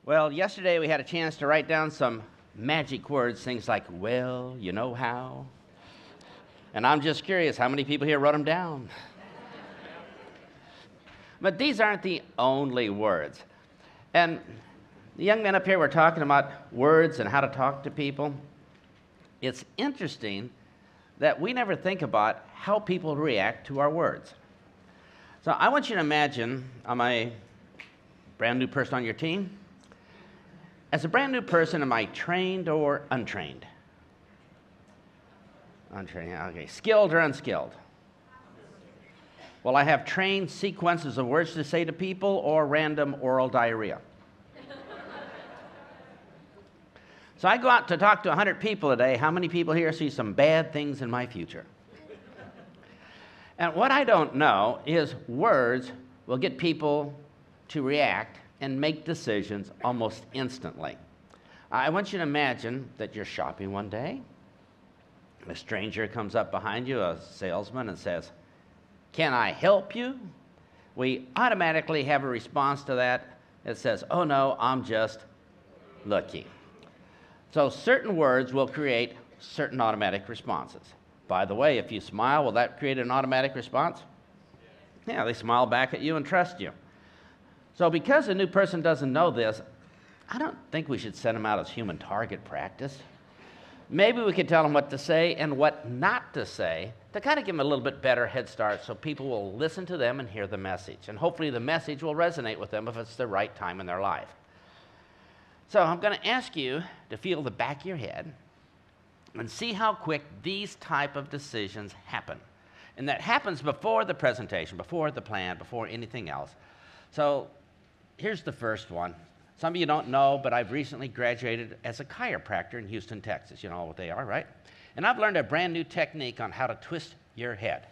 Well, yesterday we had a chance to write down some magic words, things like, well, you know how. And I'm just curious, how many people here wrote them down? But these aren't the only words. And the young men up here were talking about words and how to talk to people. It's interesting that we never think about how people react to our words. So I want you to imagine I'm a brand new person on your team. As a brand new person, am I trained or untrained? Untrained, okay. Skilled or unskilled? Well, I have trained sequences of words to say to people or random oral diarrhea. So I go out to talk to 100 people a day. How many people here see some bad things in my future? And what I don't know is words will get people to react and make decisions almost instantly. I want you to imagine that you're shopping one day. A stranger comes up behind you, a salesman, and says, "Can I help you?" We automatically have a response to that that says, "Oh no, I'm just looking." So certain words will create certain automatic responses. By the way, if you smile, will that create an automatic response? Yeah, they smile back at you and trust you. So because a new person doesn't know this, I don't think we should send them out as human target practice. Maybe we could tell them what to say and what not to say to kind of give them a little bit better head start so people will listen to them and hear the message. And hopefully the message will resonate with them if it's the right time in their life. So I'm going to ask you to feel the back of your head and see how quick these type of decisions happen. And that happens before the presentation, before the plan, before anything else. So here's the first one. Some of you don't know, but I've recently graduated as a chiropractor in Houston, Texas. You know what they are, right? And I've learned a brand new technique on how to twist your head.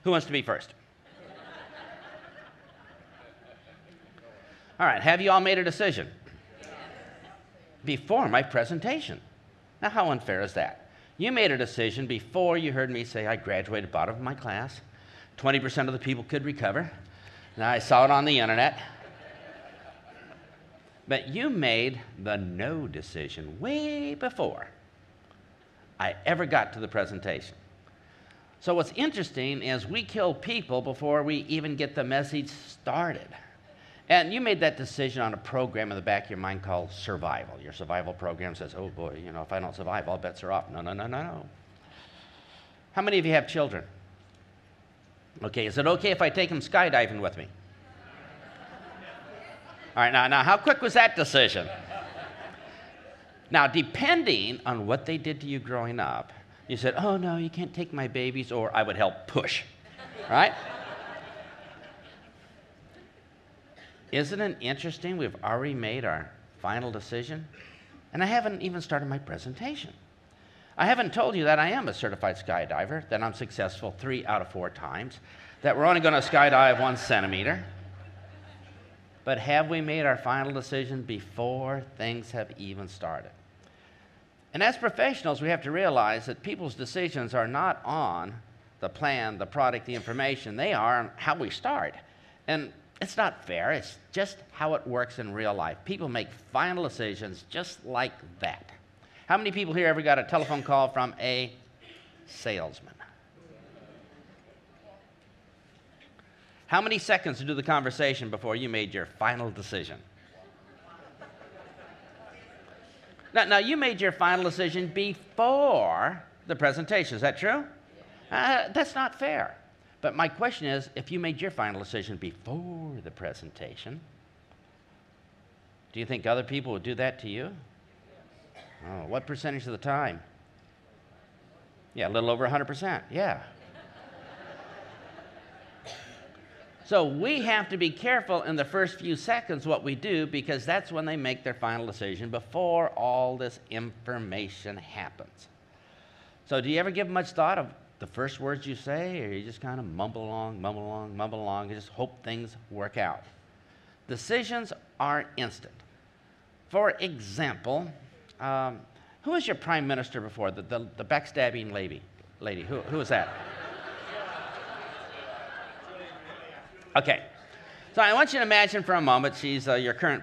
Who wants to be first? All right, have you all made a decision? Before my presentation. Now, how unfair is that? You made a decision before you heard me say I graduated bottom of my class. 20% of the people could recover. Now, I saw it on the internet. But you made the no decision way before I ever got to the presentation. So what's interesting is we kill people before we even get the message started. And you made that decision on a program in the back of your mind called survival. Your survival program says, oh boy, you know, if I don't survive, all bets are off. No, no, no, no, no. How many of you have children? Okay, is it okay if I take them skydiving with me? All right, now how quick was that decision? Now, depending on what they did to you growing up, you said, oh no, you can't take my babies, or I would help push, right? Isn't it interesting? We've already made our final decision, and I haven't even started my presentation. I haven't told you that I am a certified skydiver, that I'm successful 3 out of 4 times, that we're only going to skydive 1 centimeter. But have we made our final decision before things have even started? And as professionals, we have to realize that people's decisions are not on the plan, the product, the information. They are on how we start. And it's not fair. It's just how it works in real life. People make final decisions just like that. How many people here ever got a telephone call from a salesman? How many seconds to do the conversation before you made your final decision? Now, you made your final decision before the presentation. Is that true? That's not fair. But my question is, if you made your final decision before the presentation, do you think other people would do that to you? Oh, what percentage of the time? Yeah, a little over 100%, yeah. So we have to be careful in the first few seconds what we do, because that's when they make their final decision before all this information happens. So do you ever give much thought of the first words you say, or you just kind of mumble along, and just hope things work out? Decisions are instant. For example, who was your prime minister before? The backstabbing lady. Who was that? Okay. So I want you to imagine for a moment she's your current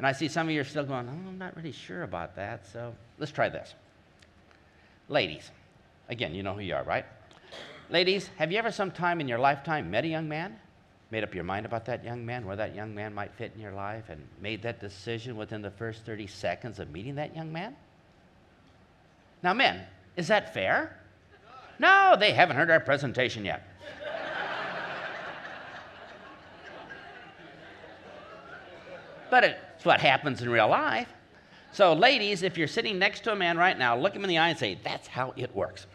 And I see some of you are still going, oh, I'm not really sure about that, so let's try this. Ladies, again, you know who you are, right? Ladies, have you ever sometime in your lifetime met a young man, made up your mind about that young man, where that young man might fit in your life, and made that decision within the first 30 seconds of meeting that young man? Now, men, is that fair? No, they haven't heard our presentation yet. But it's what happens in real life. So, ladies, if you're sitting next to a man right now, look him in the eye and say, that's how it works.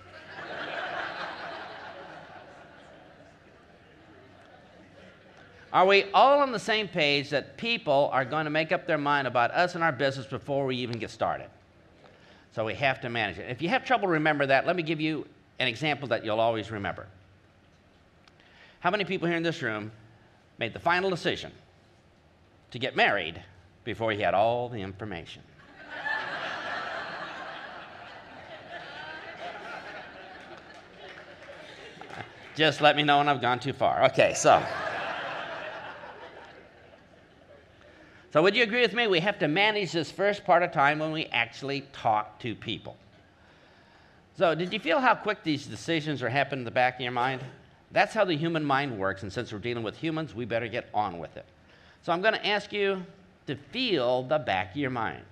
Are we all on the same page that people are going to make up their mind about us and our business before we even get started? So we have to manage it. If you have trouble remembering that, let me give you an example that you'll always remember. How many people here in this room made the final decision to get married before you had all the information? Just let me know when I've gone too far. Okay, so would you agree with me? We have to manage this first part of time when we actually talk to people. So did you feel how quick these decisions are happening in the back of your mind? That's how the human mind works, and since we're dealing with humans, we better get on with it. So I'm going to ask you to feel the back of your mind,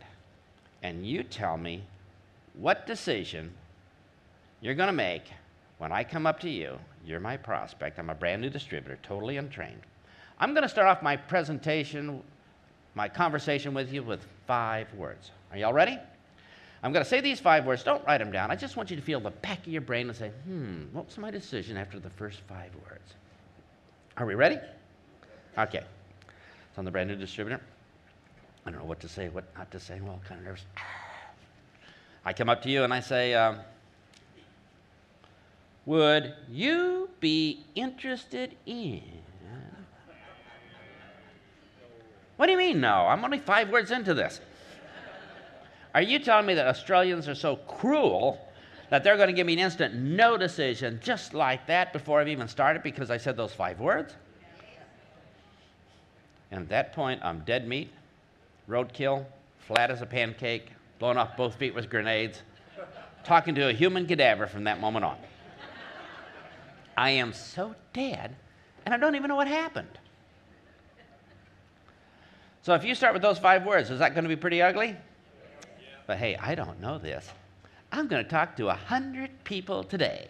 and you tell me what decision you're going to make when I come up to you. You're my prospect. I'm a brand new distributor, totally untrained. I'm going to start off my presentation, my conversation with you with 5 words. Are y'all ready? I'm going to say these 5 words. Don't write them down. I just want you to feel the back of your brain and say, what was my decision after the first 5 words? Are we ready? Okay. So I'm the brand new distributor. I don't know what to say, what not to say. Well, kind of nervous. I come up to you and I say, would you be interested in... What do you mean, no? I'm only 5 words into this. Are you telling me that Australians are so cruel that they're going to give me an instant no decision just like that before I've even started because I said those 5 words? And at that point, I'm dead meat, roadkill, flat as a pancake, blowing off both feet with grenades, talking to a human cadaver from that moment on. I am so dead, and I don't even know what happened. So if you start with those 5 words, is that going to be pretty ugly? But hey, I don't know this. I'm going to talk to 100 people today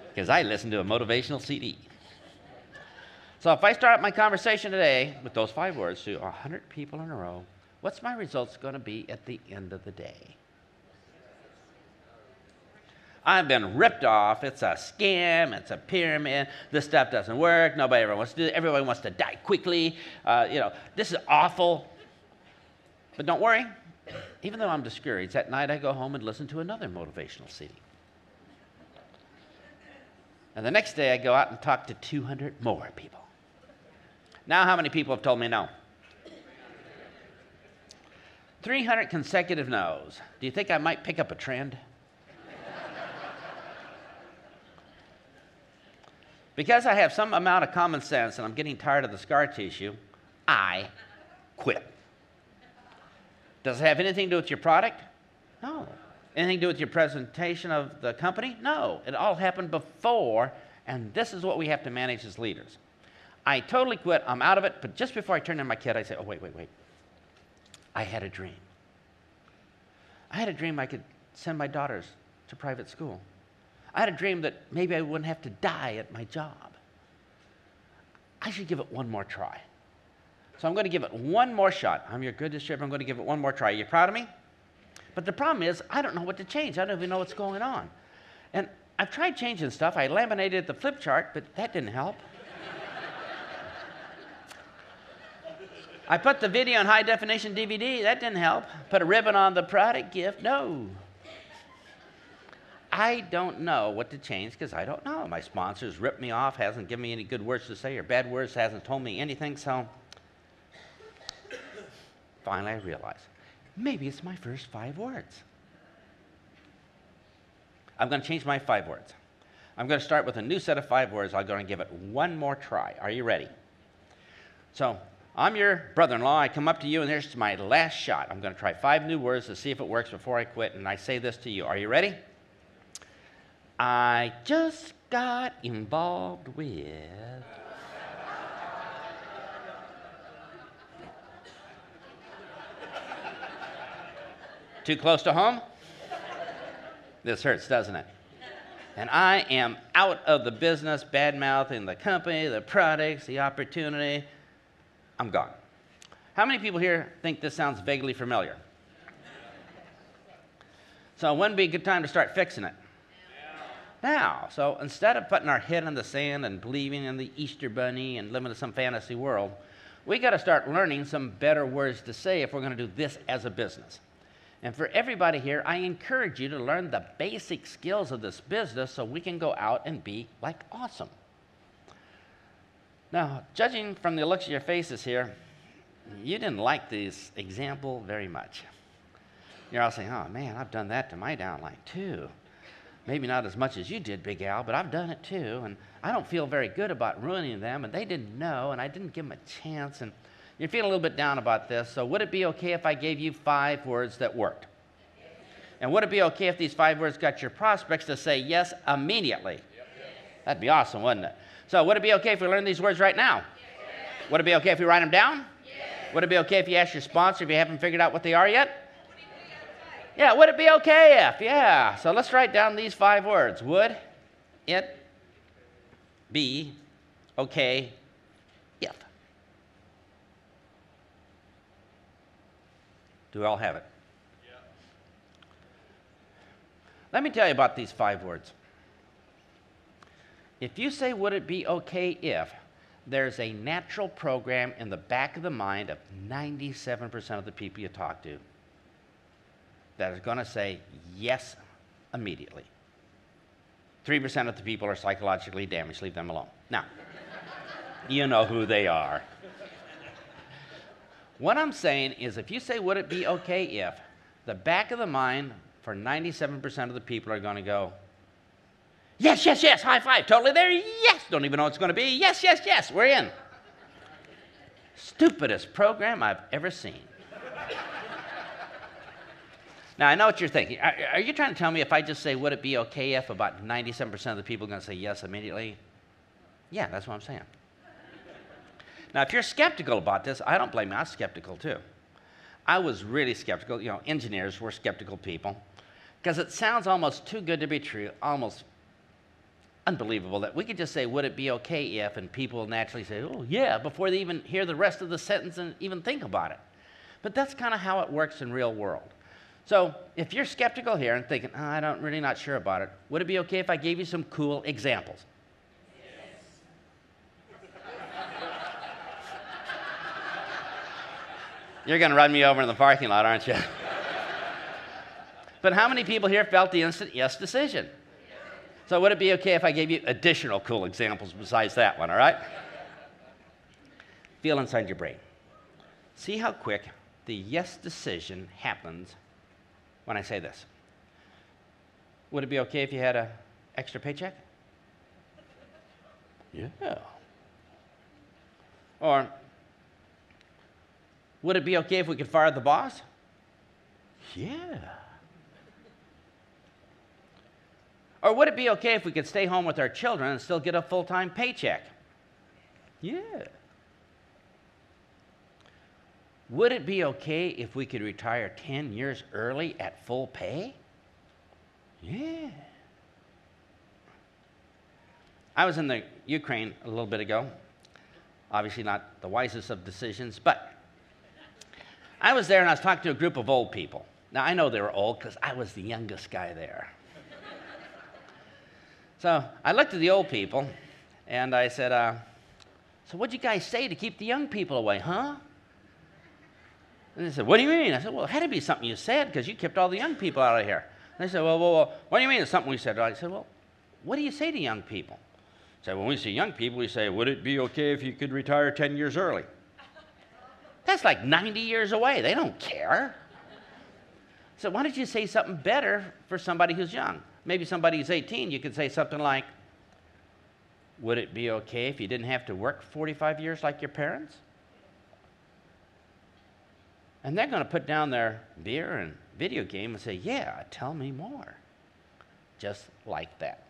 because I listened to a motivational CD. So if I start my conversation today with those 5 words to 100 people in a row, what's my results going to be at the end of the day? I've been ripped off. It's a scam. It's a pyramid. This stuff doesn't work. Nobody ever wants to do it. Everybody wants to die quickly. This is awful. But don't worry. Even though I'm discouraged, that night I go home and listen to another motivational CD. And the next day I go out and talk to 200 more people. Now how many people have told me no? 300 consecutive no's. Do you think I might pick up a trend? Because I have some amount of common sense and I'm getting tired of the scar tissue, I quit. Does it have anything to do with your product? No. Anything to do with your presentation of the company? No. It all happened before, and this is what we have to manage as leaders. I totally quit. I'm out of it, but just before I turn in my kid, I say, oh, wait. I had a dream. I had a dream I could send my daughters to private school. I had a dream that maybe I wouldn't have to die at my job. I should give it one more try. So I'm going to give it one more shot. I'm your good distributor. I'm going to give it one more try. Are you proud of me? But the problem is, I don't know what to change. I don't even know what's going on. And I've tried changing stuff. I laminated the flip chart, but that didn't help. I put the video on high definition DVD. That didn't help. Put a ribbon on the product gift. No. I don't know what to change because I don't know. My sponsor's ripped me off, hasn't given me any good words to say or bad words, hasn't told me anything. So finally I realized maybe it's my first 5 words. I'm going to change my 5 words. I'm going to start with a new set of 5 words. I'm going to give it one more try. Are you ready? So I'm your brother-in-law. I come up to you, and here's my last shot. I'm going to try 5 new words to see if it works before I quit, and I say this to you. Are you ready? I just got involved with... Too close to home? This hurts, doesn't it? And I am out of the business, bad-mouthing the company, the products, the opportunity. I'm gone. How many people here think this sounds vaguely familiar? So when would be a good time to start fixing it? Now. So instead of putting our head in the sand and believing in the Easter Bunny and living in some fantasy world, we got to start learning some better words to say if we're going to do this as a business. And for everybody here, I encourage you to learn the basic skills of this business so we can go out and be like awesome. Now, judging from the looks of your faces here, you didn't like this example very much. You're all saying, oh man, I've done that to my downline too. Maybe not as much as you did, Big Al, but I've done it too. And I don't feel very good about ruining them, and they didn't know, and I didn't give them a chance. And you're feeling a little bit down about this, so would it be okay if I gave you 5 words that worked? And would it be okay if these 5 words got your prospects to say yes immediately? That'd be awesome, wouldn't it? So would it be okay if we learn these words right now? Would it be okay if we write them down? Would it be okay if you ask your sponsor if you haven't figured out what they are yet? Yeah, would it be okay if? Yeah, so let's write down these 5 words. Would it be okay if? Do we all have it? Yeah. Let me tell you about these 5 words. If you say, would it be okay if, there's a natural program in the back of the mind of 97% of the people you talk to that is going to say yes immediately. 3% of the people are psychologically damaged. Leave them alone. Now, you know who they are. What I'm saying is if you say, would it be okay if, the back of the mind for 97% of the people are going to go, yes, yes, yes, high five, totally there, yes, don't even know what it's going to be, yes, yes, yes, we're in. Stupidest program I've ever seen. Now, I know what you're thinking. Are you trying to tell me if I just say, would it be okay if, about 97% of the people are going to say yes immediately? Yeah, that's what I'm saying. Now, if you're skeptical about this, I don't blame you. I was skeptical, too. I was really skeptical. You know, engineers were skeptical people because it sounds almost too good to be true, almost unbelievable that we could just say, would it be okay if, and people will naturally say, oh, yeah, before they even hear the rest of the sentence and even think about it. But that's kind of how it works in real world. So if you're skeptical here and thinking, oh, I'm really not sure about it, would it be okay if I gave you some cool examples? You're going to run me over in the parking lot, aren't you? But how many people here felt the instant yes decision? So would it be okay if I gave you additional cool examples besides that one, all right? Feel inside your brain. See how quick the yes decision happens when I say this. Would it be okay if you had an extra paycheck? Yeah. Or, would it be okay if we could fire the boss? Yeah. Or would it be okay if we could stay home with our children and still get a full-time paycheck? Yeah. Would it be okay if we could retire 10 years early at full pay? Yeah. I was in the Ukraine a little bit ago. Obviously not the wisest of decisions, but I was there and I was talking to a group of old people. Now, I know they were old because I was the youngest guy there. So I looked at the old people and I said, so what'd you guys say to keep the young people away, huh? And they said, what do you mean? I said, well, it had to be something you said because you kept all the young people out of here. And they said, well, what do you mean it's something we said? I said, well, what do you say to young people? I said, when we see young people, we say, would it be okay if you could retire 10 years early? That's like 90 years away. They don't care. So why don't you say something better for somebody who's young? Maybe somebody who's 18, you could say something like, would it be okay if you didn't have to work 45 years like your parents? And they're going to put down their beer and video game and say, yeah, tell me more. Just like that.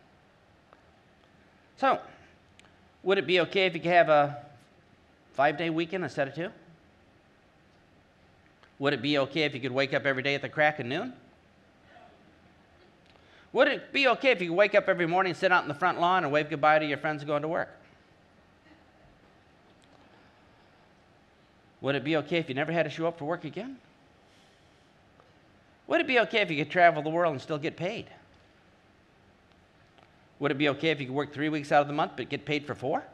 So, would it be okay if you could have a 5-day weekend instead of 2? Would it be okay if you could wake up every day at the crack of noon? Would it be okay if you could wake up every morning, sit out in the front lawn, and wave goodbye to your friends going to work? Would it be okay if you never had to show up for work again? Would it be okay if you could travel the world and still get paid? Would it be okay if you could work 3 weeks out of the month but get paid for 4?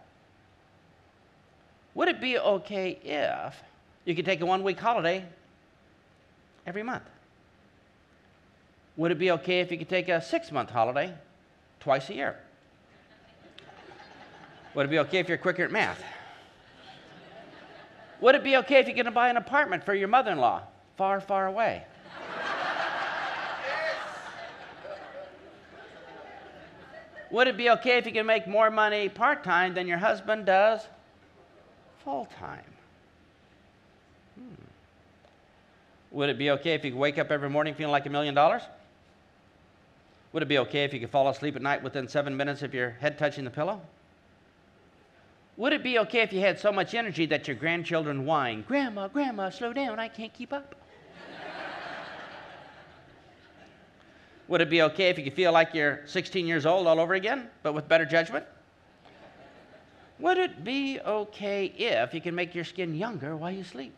Would it be okay if you could take a 1-week holiday every month? Would it be okay if you could take a 6-month holiday twice a year? Would it be okay if you're quicker at math? Would it be okay if you're going to buy an apartment for your mother-in-law far, far away? Would it be okay if you can make more money part-time than your husband does full-time? Would it be okay if you could wake up every morning feeling like $1 million? Would it be okay if you could fall asleep at night within 7 minutes of your head touching the pillow? Would it be okay if you had so much energy that your grandchildren whine, "Grandma, Grandma, slow down, I can't keep up"? Would it be okay if you could feel like you're 16 years old all over again, but with better judgment? Would it be okay if you can make your skin younger while you sleep?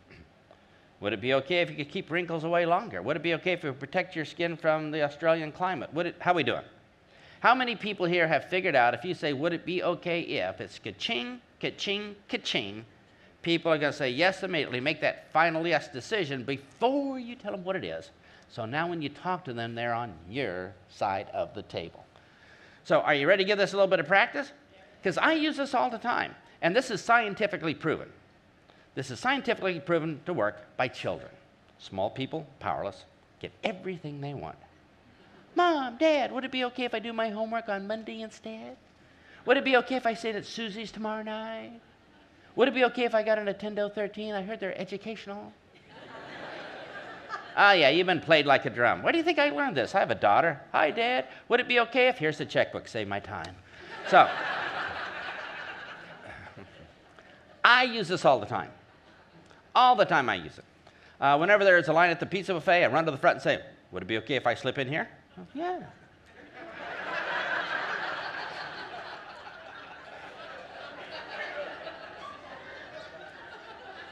Would it be okay if you could keep wrinkles away longer? Would it be okay if you protect your skin from the Australian climate? How are we doing? How many people here have figured out if you say, would it be okay if, it's ka-ching, ka-ching, ka-ching, people are going to say yes immediately, make that final yes decision before you tell them what it is. So now when you talk to them, they're on your side of the table. So are you ready to give this a little bit of practice? Because I use this all the time, and this is scientifically proven. This is scientifically proven to work by children. Small people, powerless, get everything they want. Mom, Dad, would it be okay if I do my homework on Monday instead? Would it be okay if I stayed at Susie's tomorrow night? Would it be okay if I got a Nintendo 13? I heard they're educational. Oh, yeah, you've been played like a drum. Where do you think I learned this? I have a daughter. Hi, Dad. Would it be okay if, here's the checkbook, save my time. So, I use this all the time. All the time I use it. Whenever there's a line at the pizza buffet, I run to the front and say, would it be okay if I slip in here? Oh, yeah.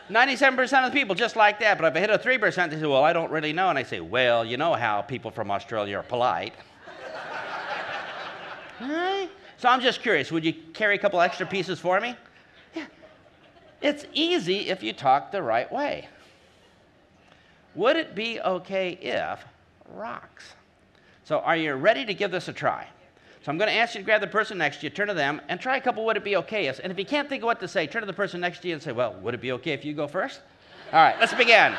97% of the people just like that, but if I hit a 3%, they say, well, I don't really know. And I say, well, you know how people from Australia are polite. Right? So I'm just curious, would you carry a couple extra pieces for me? Yeah. It's easy if you talk the right way. Would it be okay if rocks? So are you ready to give this a try? So I'm going to ask you to grab the person next to you, turn to them, and try a couple would it be okay's. And if you can't think of what to say, turn to the person next to you and say, well, would it be okay if you go first? All right, let's begin.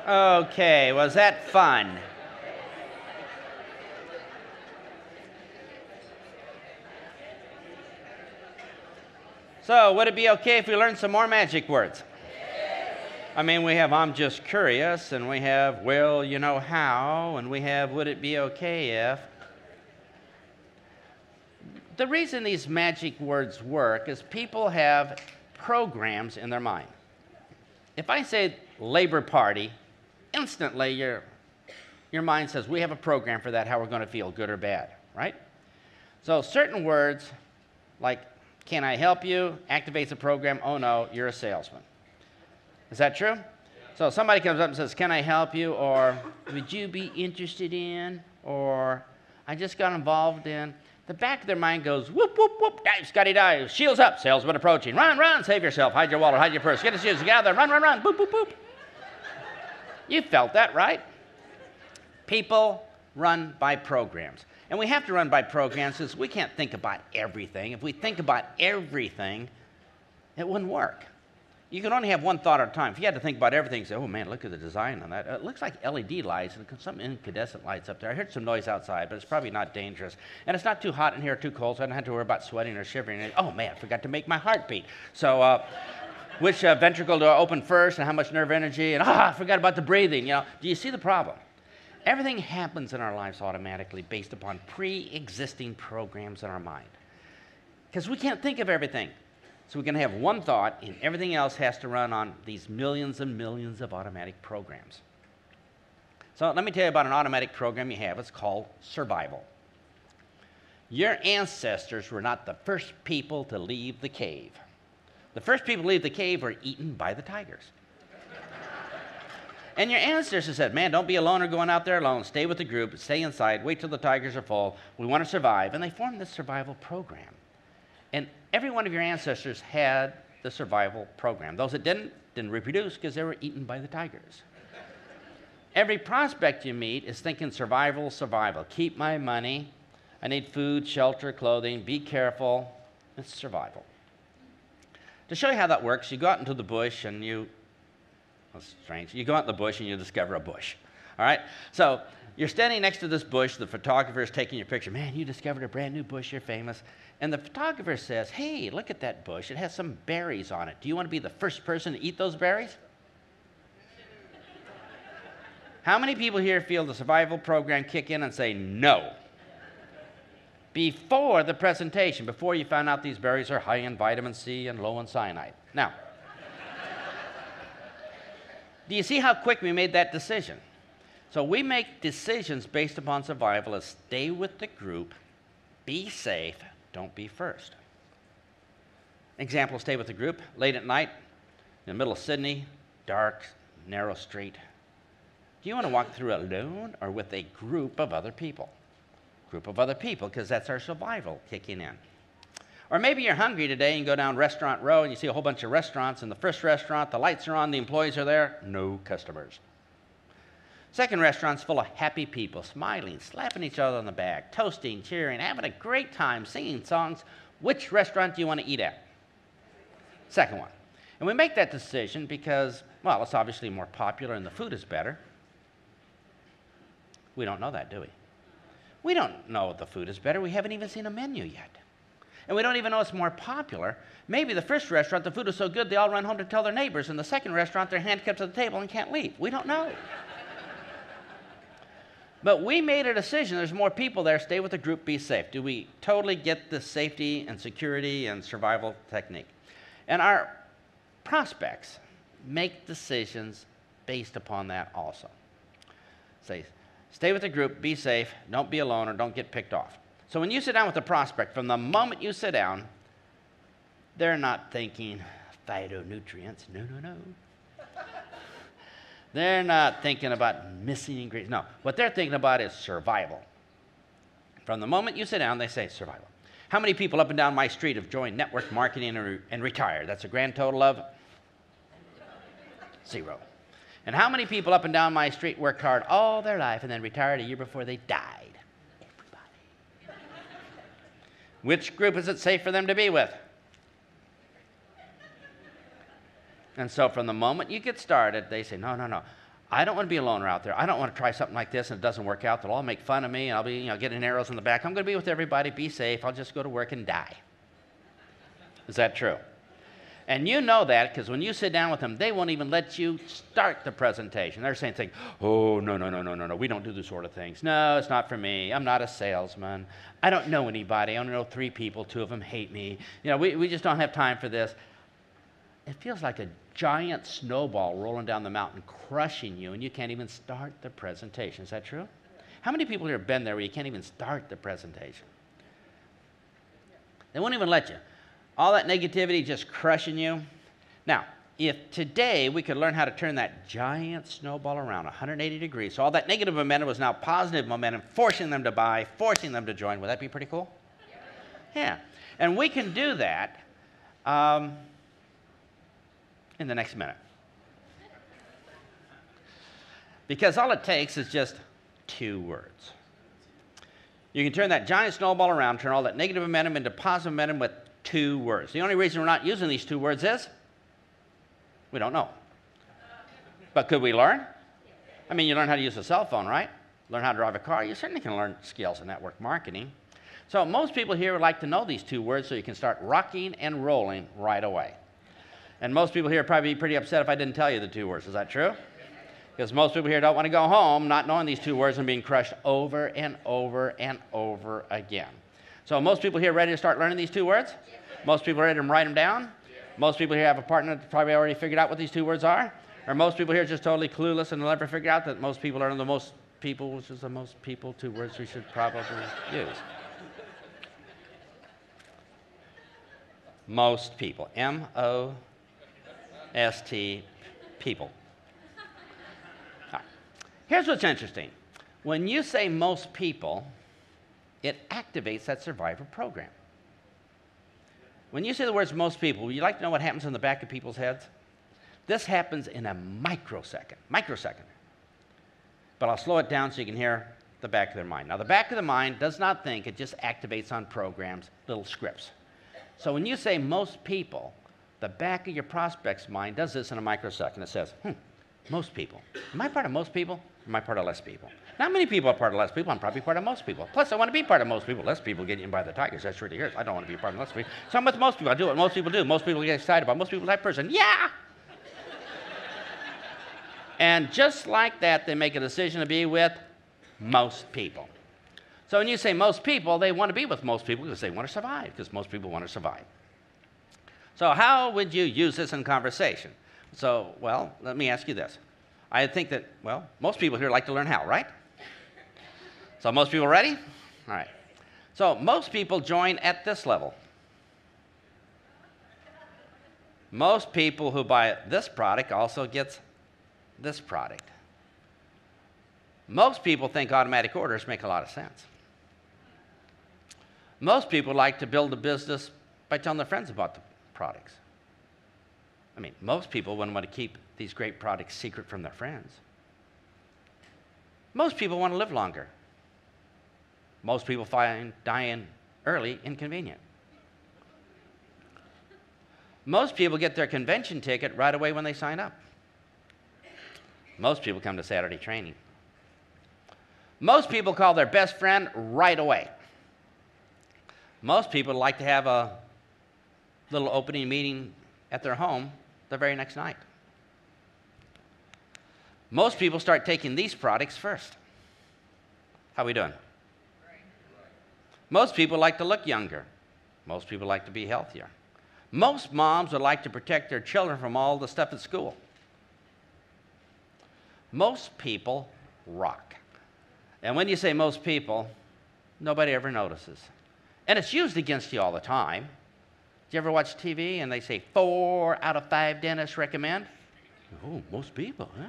Okay, was that fun? So, would it be okay if we learned some more magic words? I mean, we have I'm just curious, and we have well, you know how, and we have would it be okay if. The reason these magic words work is people have programs in their mind. If I say Labor Party, instantly your mind says we have a program for that, how we're going to feel, good or bad, right? So certain words like can I help you activates a program, oh no, you're a salesman. Is that true? So somebody comes up and says, can I help you? Or would you be interested in? Or I just got involved in. The back of their mind goes, whoop, whoop, whoop, dive, Scotty dive, shields up, salesman approaching. Run, run, save yourself, hide your wallet, hide your purse, get the shoes, get out there, run, run, run, boop, boop, boop. You felt that, right? People run by programs. And we have to run by programs because we can't think about everything. If we think about everything, it wouldn't work. You can only have one thought at a time. If you had to think about everything, say, oh man, look at the design on that. It looks like LED lights and some incandescent lights up there. I heard some noise outside, but it's probably not dangerous. And it's not too hot in here or too cold, so I don't have to worry about sweating or shivering. And, oh man, I forgot to make my heart beat. So which ventricle do I open first and how much nerve energy? And I forgot about the breathing. You know, do you see the problem? Everything happens in our lives automatically based upon pre-existing programs in our mind. Because we can't think of everything. So we can have one thought, and everything else has to run on these millions and millions of automatic programs. So let me tell you about an automatic program you have. It's called survival. Your ancestors were not the first people to leave the cave. The first people to leave the cave were eaten by the tigers. And your ancestors said, man, don't be a loner going out there alone. Stay with the group, stay inside, wait till the tigers are full. We want to survive. And they formed this survival program. And every one of your ancestors had the survival program. Those that didn't reproduce because they were eaten by the tigers. Every prospect you meet is thinking survival, survival. Keep my money. I need food, shelter, clothing. Be careful. It's survival. To show you how that works, you go out into the bush and that's strange. You go out in the bush and you discover a bush. All right? So you're standing next to this bush. The photographer is taking your picture. Man, you discovered a brand new bush. You're famous. And the photographer says, hey, look at that bush. It has some berries on it. Do you want to be the first person to eat those berries? How many people here feel the survival program kick in and say no? Before the presentation, before you found out these berries are high in vitamin C and low in cyanide. Now, do you see how quick we made that decision? So we make decisions based upon survival as stay with the group, be safe, don't be first. Example, stay with the group, late at night, in the middle of Sydney, dark, narrow street. Do you want to walk through alone or with a group of other people? Group of other people, because that's our survival kicking in. Or maybe you're hungry today and you go down Restaurant Row and you see a whole bunch of restaurants. In the first restaurant, the lights are on, the employees are there, no customers. Second restaurant's full of happy people, smiling, slapping each other on the back, toasting, cheering, having a great time, singing songs. Which restaurant do you want to eat at? Second one. And we make that decision because, well, it's obviously more popular and the food is better. We don't know that, do we? We don't know the food is better. We haven't even seen a menu yet. And we don't even know it's more popular. Maybe the first restaurant, the food is so good, they all run home to tell their neighbors. And the second restaurant, they're handicapped at the table and can't leave. We don't know. But we made a decision. There's more people there. Stay with the group, be safe. Do we totally get the safety and security and survival technique? And our prospects make decisions based upon that also. Say, stay with the group, be safe, don't be alone, or don't get picked off. So when you sit down with a prospect, from the moment you sit down, they're not thinking phytonutrients. No, no, no. They're not thinking about missing ingredients. No, what they're thinking about is survival. From the moment you sit down, they say survival. How many people up and down my street have joined network marketing and retired? That's a grand total of 0. And how many people up and down my street worked hard all their life and then retired a year before they died? Everybody. Which group is it safe for them to be with? And so from the moment you get started, they say, no, no, no. I don't want to be a loner out there. I don't want to try something like this and it doesn't work out. They'll all make fun of me and I'll be, getting arrows in the back. I'm going to be with everybody, be safe. I'll just go to work and die. Is that true? And you know that because when you sit down with them, they won't even let you start the presentation. They're saying things, oh, no, we don't do those sort of things. No, it's not for me. I'm not a salesman. I don't know anybody. I only know 3 people. 2 of them hate me. We just don't have time for this. It feels like a giant snowball rolling down the mountain, crushing you, and you can't even start the presentation. Is that true? How many people here have been there where you can't even start the presentation? They won't even let you. All that negativity just crushing you. Now, if today we could learn how to turn that giant snowball around 180 degrees, so all that negative momentum was now positive momentum, forcing them to buy, forcing them to join, would that be pretty cool? Yeah. And we can do that in the next minute. Because all it takes is just 2 words. You can turn that giant snowball around, turn all that negative momentum into positive momentum with 2 words. The only reason we're not using these 2 words is we don't know. But could we learn? I mean, you learn how to use a cell phone, right? Learn how to drive a car. You certainly can learn skills in network marketing. So most people here would like to know these 2 words so you can start rocking and rolling right away. And most people here would probably be pretty upset if I didn't tell you the 2 words. Is that true? Because most people here don't want to go home not knowing these 2 words and being crushed over and over and over again. So most people here ready to start learning these 2 words? Most people ready to write them down? Most people here have a partner that's probably already figured out what these 2 words are? Or most people here just totally clueless and will never figure out that most people are the most people, which is the most people 2 words we should probably use. Most people. M-O-S-T, people. Right. Here's what's interesting. When you say most people, it activates that survivor program. When you say the words most people, would you like to know what happens in the back of people's heads? This happens in a microsecond. But I'll slow it down so you can hear the back of their mind. Now, the back of the mind does not think, it just activates on programs, little scripts. So when you say most people, the back of your prospect's mind does this in a microsecond. It says, most people. Am I part of most people? Or am I part of less people? Not many people are part of less people. I'm probably part of most people. Plus, I want to be part of most people. Less people get eaten by the tigers. That's really here. I don't want to be part of less people. So I'm with most people. I do what most people do. Most people get excited about. Most people type person. Yeah! And just like that, they make a decision to be with most people. So when you say most people, they want to be with most people because they want to survive, because most people want to survive. So how would you use this in conversation? So, well, let me ask you this. I think that, well, most people here like to learn how, right? So most people ready? All right. So most people join at this level. Most people who buy this product also gets this product. Most people think automatic orders make a lot of sense. Most people like to build a business by telling their friends about the products. I mean, most people wouldn't want to keep these great products secret from their friends. Most people want to live longer. Most people find dying early inconvenient. Most people get their convention ticket right away when they sign up. Most people come to Saturday training. Most people call their best friend right away. Most people like to have a little opening meeting at their home the very next night. Most people start taking these products first. How are we doing? Most people like to look younger. Most people like to be healthier. Most moms would like to protect their children from all the stuff at school. Most people rock. And when you say most people, nobody ever notices. And it's used against you all the time. Do you ever watch TV and they say 4 out of 5 dentists recommend? Oh, most people, yeah.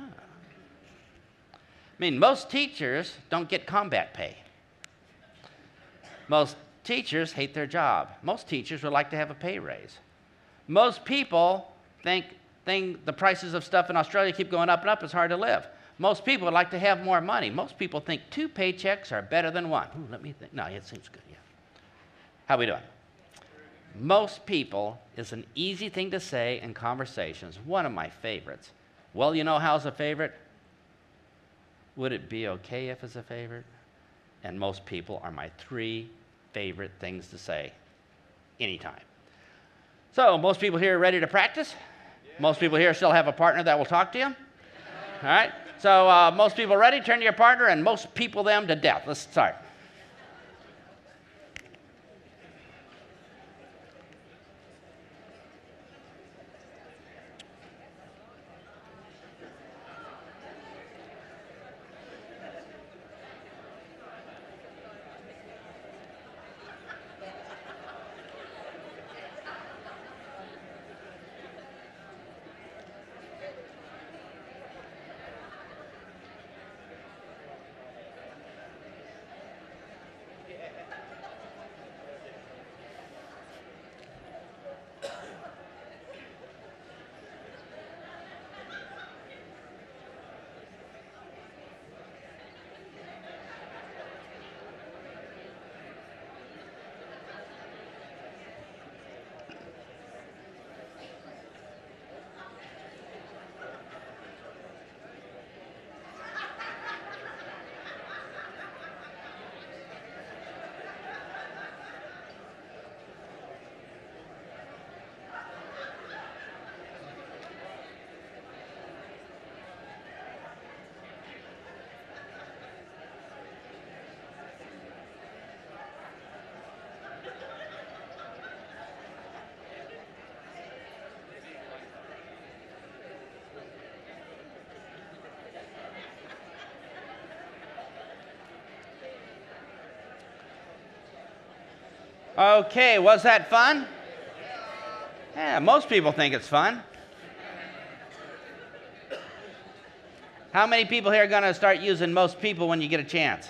I mean, most teachers don't get combat pay. Most teachers hate their job. Most teachers would like to have a pay raise. Most people think the prices of stuff in Australia keep going up and up, it's hard to live. Most people would like to have more money. Most people think 2 paychecks are better than 1. Ooh, let me think. No, it seems good, yeah. How are we doing? Most people is an easy thing to say in conversations. One of my favorites. Well, you know how's a favorite? Would it be okay if it's a favorite? And most people are my 3 favorite things to say anytime. So most people here are ready to practice? Yeah. Most people here still have a partner that will talk to you? All right. So most people ready? Turn to your partner and most people them to death. Let's start. Okay, was that fun? Yeah, most people think it's fun. How many people here are going to start using most people when you get a chance?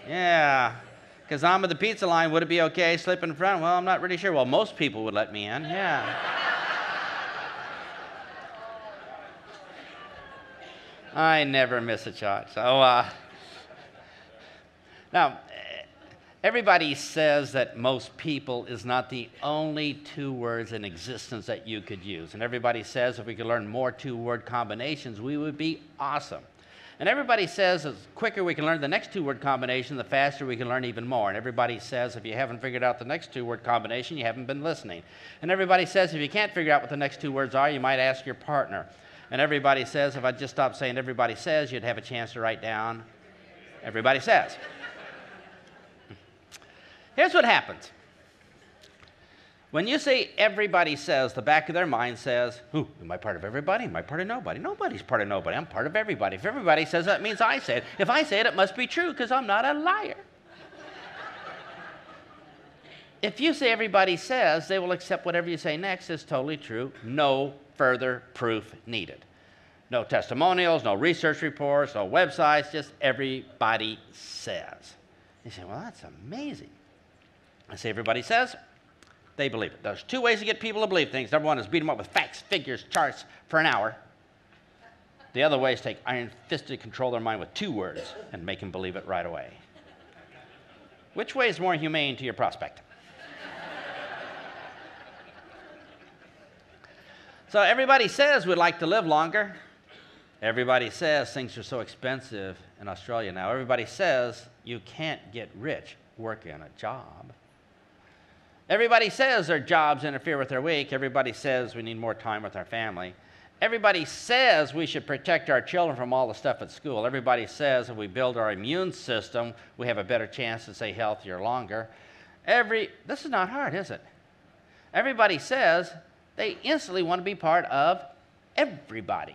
Yeah, because I'm at the pizza line. Would it be okay? Slip in front? Well, I'm not really sure. Well, most people would let me in. Yeah. I never miss a shot. So, now, everybody says that most people is not the only 2 words in existence that you could use. And everybody says if we could learn more 2-word combinations, we would be awesome. And everybody says the quicker we can learn the next 2-word combination, the faster we can learn even more. And everybody says if you haven't figured out the next 2-word combination, you haven't been listening. And everybody says if you can't figure out what the next 2 words are, you might ask your partner. And everybody says if I just stopped saying everybody says, you'd have a chance to write down everybody says. Here's what happens. When you say everybody says, the back of their mind says, ooh, am I part of everybody? Am I part of nobody? Nobody's part of nobody. I'm part of everybody. If everybody says that, means I say it. If I say it, it must be true because I'm not a liar. If you say everybody says, they will accept whatever you say next is totally true. No further proof needed. No testimonials, no research reports, no websites, just everybody says. You say, well, that's amazing. I say everybody says, they believe it. There's 2 ways to get people to believe things. Number 1 is beat them up with facts, figures, charts for an hour. The other way is take iron-fisted control their mind with 2 words and make them believe it right away. Which way is more humane to your prospect? So everybody says we'd like to live longer. Everybody says things are so expensive in Australia now. Everybody says you can't get rich working a job. Everybody says their jobs interfere with their week. Everybody says we need more time with our family. Everybody says we should protect our children from all the stuff at school. Everybody says if we build our immune system, we have a better chance to stay healthier longer. This is not hard, is it? Everybody says they instantly want to be part of everybody.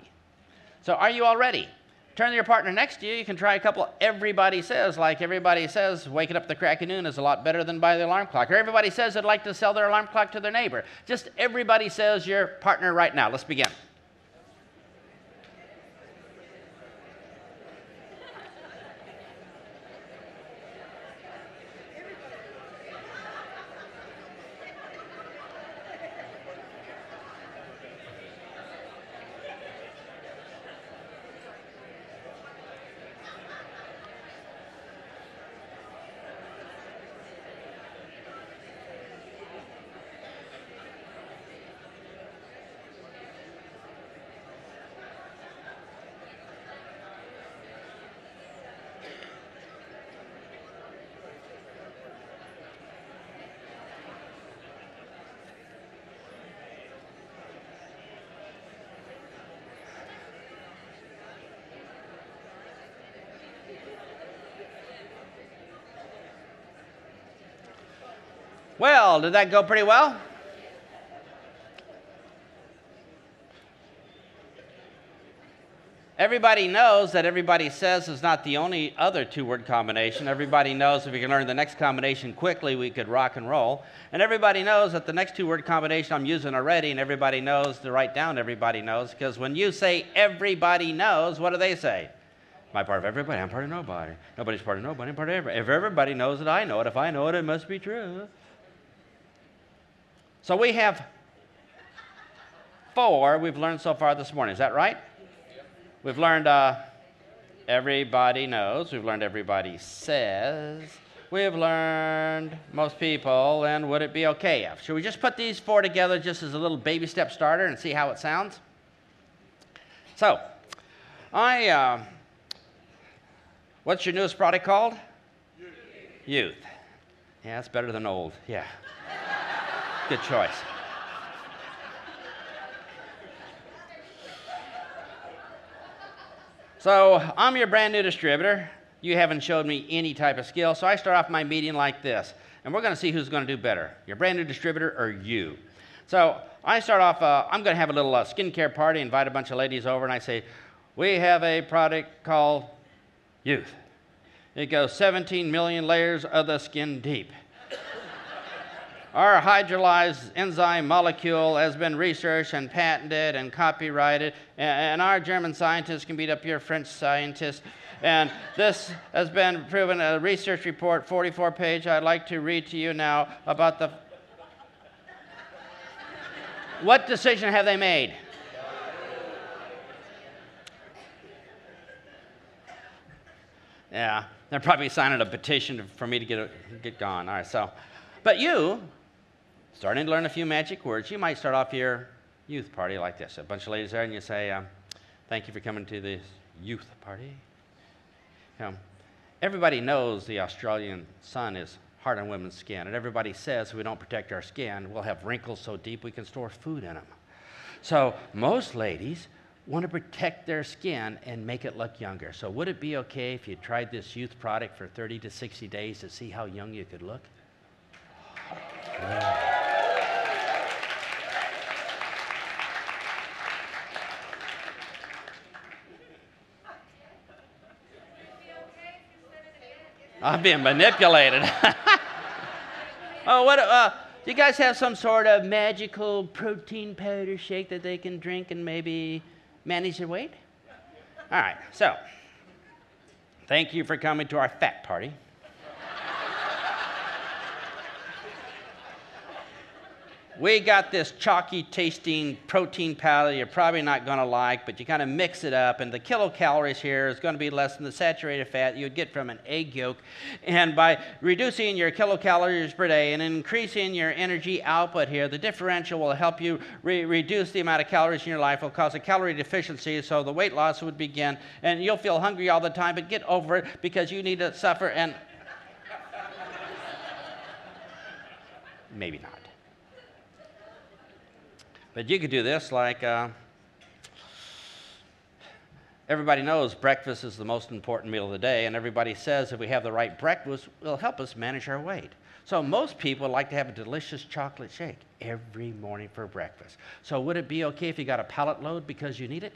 So are you all ready? Turn to your partner next to you. You can try a couple everybody says, like everybody says waking up at the crack of noon is a lot better than by the alarm clock. Or everybody says they'd like to sell their alarm clock to their neighbor. Just everybody says your partner right now. Let's begin. Well, did that go pretty well? Everybody knows that everybody says is not the only other two-word combination. Everybody knows if we can learn the next combination quickly, we could rock and roll. And everybody knows that the next two-word combination I'm using already, and everybody knows to write down everybody knows, because when you say everybody knows, what do they say? I'm part of everybody, I'm part of nobody. Nobody's part of nobody, I'm part of everybody. If everybody knows it, I know it. If I know it, it must be true. So we have 4 we've learned so far this morning. Is that right? We've learned everybody knows. We've learned everybody says. We've learned most people, and would it be okay if? Should we just put these 4 together just as a little baby step starter and see how it sounds? So, what's your newest product called? Youth. Yeah, it's better than old. Yeah. Good choice. So I'm your brand new distributor. You haven't showed me any type of skill, so I start off my meeting like this. And we're going to see who's going to do better, your brand new distributor or you. So I start off, I'm going to have a little skincare party, invite a bunch of ladies over, and I say, we have a product called Youth. It goes 17 million layers of the skin deep. Our hydrolyzed enzyme molecule has been researched and patented and copyrighted, and our German scientists can beat up your French scientists. And this has been proven, a research report, 44-page, I'd like to read to you now about the... What decision have they made? Yeah, they're probably signing a petition for me to get gone. All right, so, but you, starting to learn a few magic words, you might start off your youth party like this. A bunch of ladies there, and you say, thank you for coming to this youth party. Everybody knows the Australian sun is hard on women's skin, and everybody says if we don't protect our skin, we'll have wrinkles so deep we can store food in them. So most ladies want to protect their skin and make it look younger. So would it be okay if you tried this youth product for 30 to 60 days to see how young you could look? Yeah. I'm being manipulated. Oh, do you guys have some sort of magical protein powder shake that they can drink and maybe manage their weight? All right, so thank you for coming to our fat party. We got this chalky tasting protein powder you're probably not going to like, but you kind of mix it up, and the kilocalories here is going to be less than the saturated fat you would get from an egg yolk. And by reducing your kilocalories per day and increasing your energy output here, the differential will help you reduce the amount of calories in your life. It will cause a calorie deficiency, so the weight loss would begin, and you'll feel hungry all the time, but get over it because you need to suffer and... Maybe not. But you could do this like, everybody knows breakfast is the most important meal of the day, and everybody says if we have the right breakfast, it'll help us manage our weight. So most people like to have a delicious chocolate shake every morning for breakfast. So would it be okay if you got a pallet load because you need it?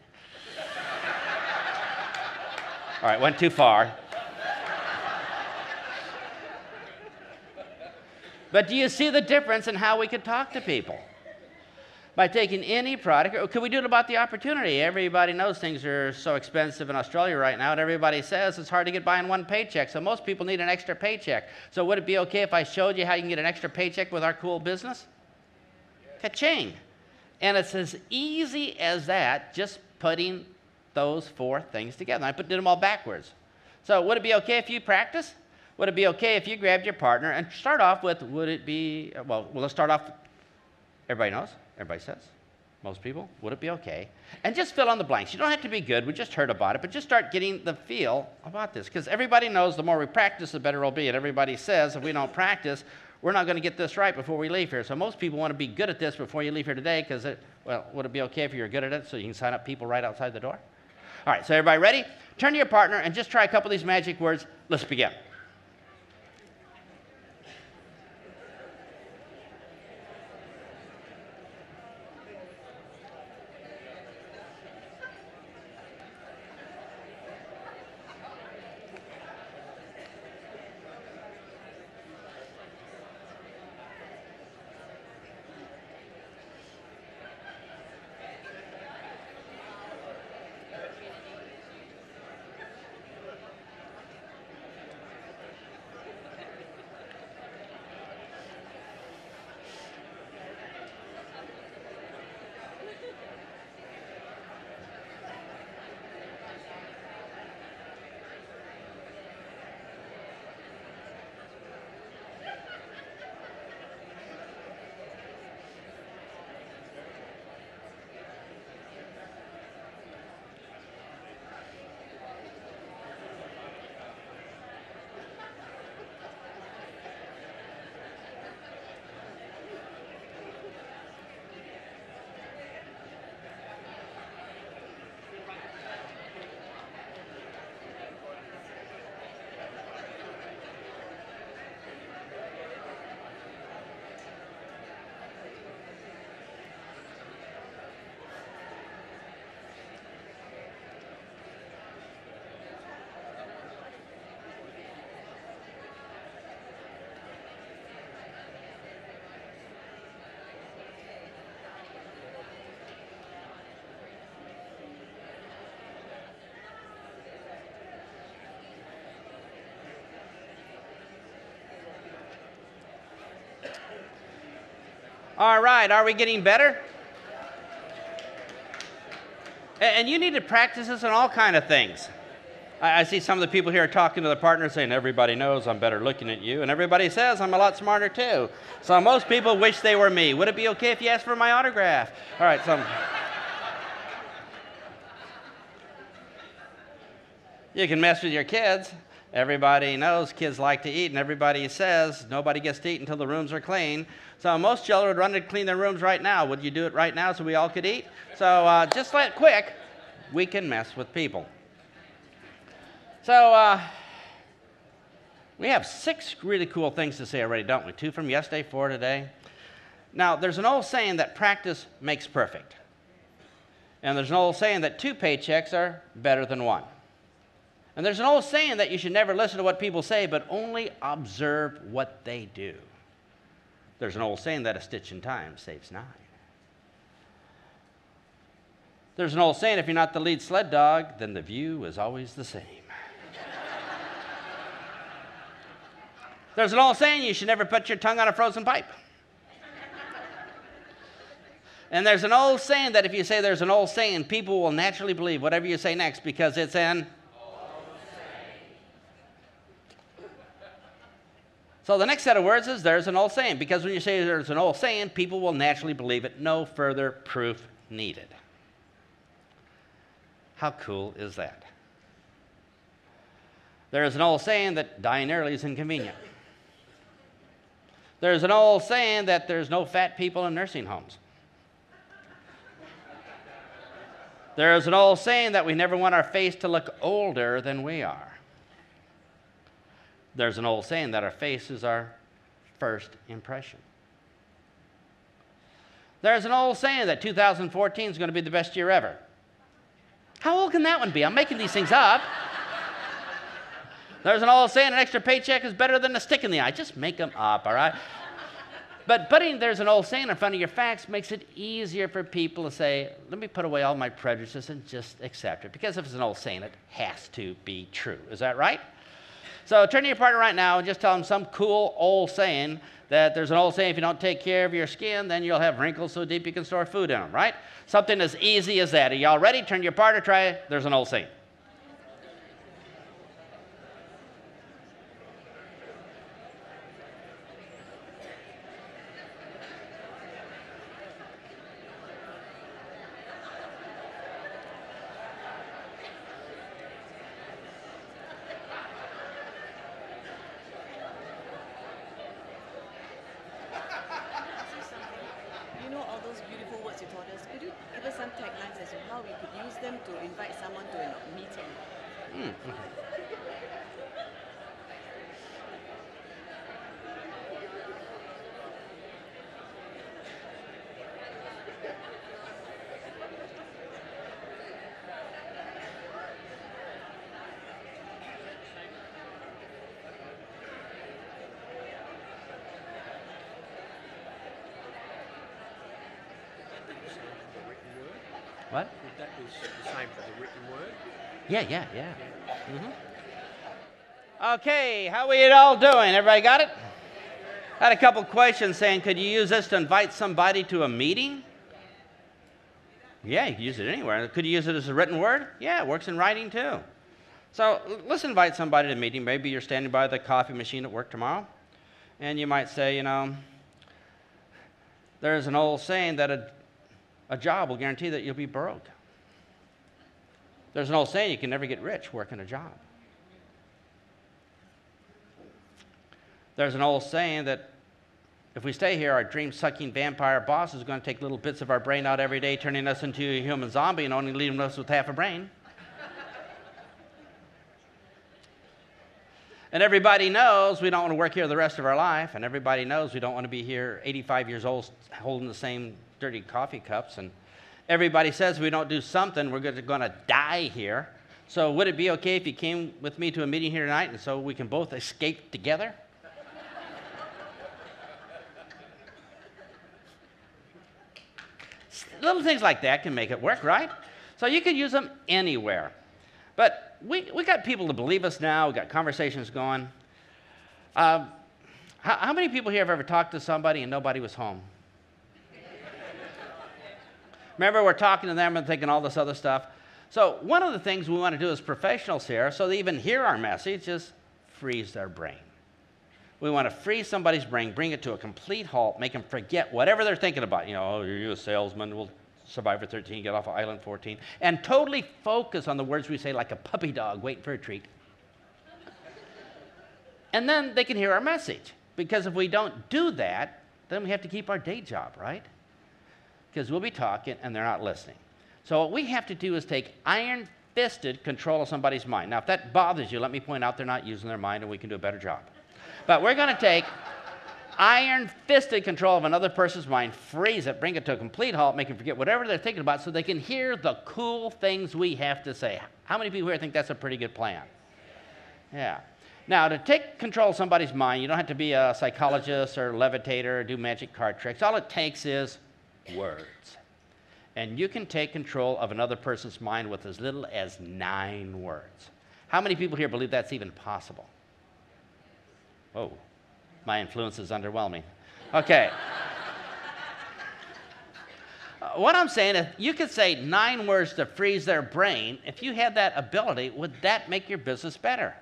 All right, went too far. But do you see the difference in how we could talk to people? By taking any product, or could we do it about the opportunity? Everybody knows things are so expensive in Australia right now, and everybody says it's hard to get by in one paycheck, so most people need an extra paycheck. So would it be okay if I showed you how you can get an extra paycheck with our cool business? Ka-ching. And it's as easy as that, just putting those 4 things together. I did them all backwards. So would it be okay if you practice? Would it be okay if you grabbed your partner and start off with, would it be, well, let's start off, everybody knows. Everybody says, most people, would it be okay? And just fill in the blanks. You don't have to be good. We just heard about it, but just start getting the feel about this. Because everybody knows the more we practice, the better it'll be. And everybody says if we don't practice, we're not going to get this right before we leave here. So most people want to be good at this before you leave here today because, well, would it be okay if you're good at it so you can sign up people right outside the door? All right, so everybody ready? Turn to your partner and just try a couple of these magic words. Let's begin. All right, are we getting better? And you need to practice this on all kind of things. I see some of the people here talking to their partner saying, everybody knows I'm better looking at you, and everybody says I'm a lot smarter too. So most people wish they were me. Would it be okay if you asked for my autograph? All right, so you can mess with your kids. Everybody knows kids like to eat, and everybody says nobody gets to eat until the rooms are clean. So most children would run to clean their rooms right now. Would you do it right now so we all could eat? So just like quick, we can mess with people. So we have 6 really cool things to say already, don't we? 2 from yesterday, 4 today. Now, there's an old saying that practice makes perfect. And there's an old saying that 2 paychecks are better than 1. And there's an old saying that you should never listen to what people say, but only observe what they do. There's an old saying that a stitch in time saves 9. There's an old saying, if you're not the lead sled dog, then the view is always the same. There's an old saying, you should never put your tongue on a frozen pipe. And there's an old saying that if you say there's an old saying, people will naturally believe whatever you say next because it's an old saying. So the next set of words is there's an old saying, because when you say there's an old saying, people will naturally believe it. No further proof needed. How cool is that? There is an old saying that dying early is inconvenient. There's an old saying that there's no fat people in nursing homes. There's an old saying that we never want our face to look older than we are. There's an old saying that our face is our first impression. There's an old saying that 2014 is going to be the best year ever. How old can that one be? I'm making these things up. There's an old saying, an extra paycheck is better than a stick in the eye. Just make them up, all right? But putting there's an old saying in front of your facts makes it easier for people to say, let me put away all my prejudices and just accept it. Because if it's an old saying, it has to be true. Is that right? So turn to your partner right now and just tell them some cool old saying that there's an old saying, if you don't take care of your skin, then you'll have wrinkles so deep you can store food in them, right? Something as easy as that. Are y'all ready? Turn to your partner, try it. There's an old saying. Some taglines as to how we could use them to invite someone to a meeting. What? That was the same for the written word. Yeah. Okay, how are you all doing? Everybody got it? I had a couple questions saying, could you use this to invite somebody to a meeting? Yeah, you can use it anywhere. Could you use it as a written word? Yeah, it works in writing too. So let's invite somebody to a meeting. Maybe you're standing by the coffee machine at work tomorrow, and you might say, there's an old saying that a job will guarantee that you'll be broke. There's an old saying, you can never get rich working a job. There's an old saying that if we stay here, our dream-sucking vampire boss is going to take little bits of our brain out every day, turning us into a human zombie and only leaving us with half a brain. And everybody knows we don't want to work here the rest of our life, and everybody knows we don't want to be here 85 years old holding the same dirty coffee cups, and everybody says if we don't do something, we're going to die here. So would it be okay if you came with me to a meeting here tonight and so we can both escape together? Little things like that can make it work, right? So you can use them anywhere. But we got people to believe us now. We got conversations going. How many people here have ever talked to somebody and nobody was home? Remember, we're talking to them and thinking all this other stuff. So one of the things we want to do as professionals here, so they even hear our message, is freeze their brain. We want to freeze somebody's brain, bring it to a complete halt, make them forget whatever they're thinking about. You know, oh, you're a salesman, we'll Survivor 13, get off of Island 14, and totally focus on the words we say like a puppy dog waiting for a treat. And then they can hear our message. Because if we don't do that, then we have to keep our day job, right? Because we'll be talking and they're not listening. So what we have to do is take iron-fisted control of somebody's mind. Now, if that bothers you, let me point out they're not using their mind and we can do a better job. But we're going to take iron-fisted control of another person's mind, freeze it, bring it to a complete halt, make them forget whatever they're thinking about so they can hear the cool things we have to say. How many people here think that's a pretty good plan? Yeah. Now, to take control of somebody's mind, you don't have to be a psychologist or levitator or do magic card tricks. All it takes is words. And you can take control of another person's mind with as little as 9 words. How many people here believe that's even possible? Oh, my influence is underwhelming. Okay. What I'm saying is, you could say 9 words to freeze their brain. If you had that ability, would that make your business better?